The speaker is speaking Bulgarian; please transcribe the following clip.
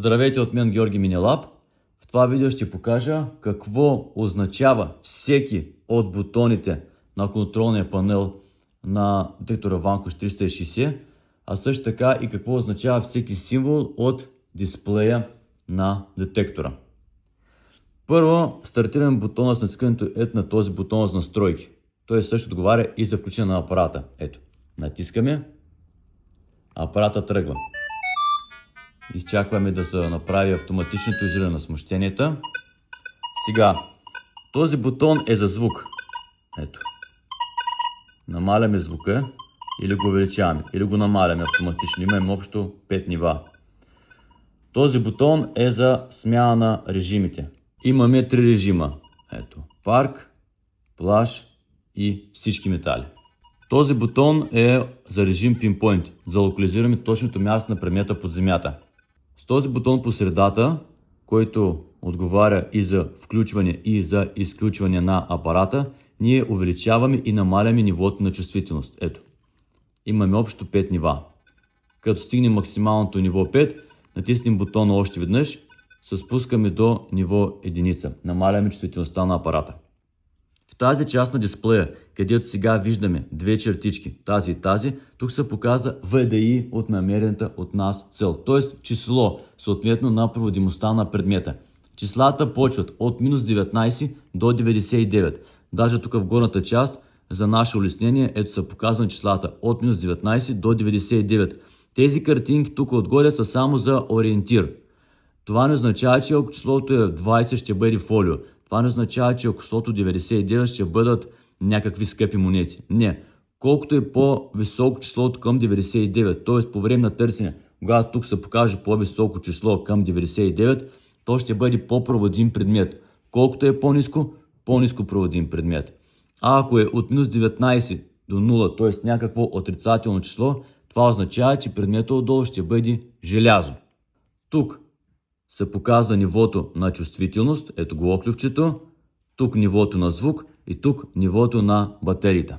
Здравейте от мен, Георги Минелап. В това видео ще покажа какво означава всеки от бутоните на контролния панел на детектора Vanquish 360, а също така и какво означава всеки символ от дисплея на детектора. Първо стартираме бутона с натискането на този бутон за настройки. Той също отговаря и за включване на апарата. Ето, натискаме, апарата тръгва. Изчакваме да се направи автоматичното изолиране на смущенията. Сега, този бутон е за звук. Ето. Намаляме звука или го увеличаваме, или го намаляме автоматично. Имаме общо 5 нива. Този бутон е за смяна на режимите. Имаме 3 режима. Ето, парк, плаж и всички метали. Този бутон е за режим Pinpoint, за локализираме точното място на предмета под земята. С този бутон по средата, който отговаря и за включване и за изключване на апарата, ние увеличаваме и намаляме нивото на чувствителност. Ето, имаме общо 5 нива. Като стигнем максималното ниво 5, натиснем бутона още веднъж, се спускаме до ниво 1. Намаляме чувствителността на апарата. В тази част на дисплея, където сега виждаме две чертички, тази и тази, тук се показва VDI от намерената от нас цел, т.е. число, съответно на проводимостта на предмета. Числата почват от -19 до 99. Даже тук в горната част, за наше улеснение, ето са показани числата от -19 до 99. Тези картинки тук отгоре са само за ориентир. Това не означава, че ако числото е 20 ще бъде фолио. Това не означава, че ако числото 99 ще бъдат някакви скъпи монети. Не. Колкото е по-високо числото към 99, т.е. по време на търсене, когато тук се покаже по-високо число към 99, то ще бъде по-проводим предмет. Колкото е по-ниско, по-ниско проводим предмет. А ако е от -19 до 0, т.е. някакво отрицателно число, това означава, че предметът отдолу ще бъде желязо. Тук се показва нивото на чувствителност, ето го оклювчето, тук нивото на звук и тук нивото на батерията.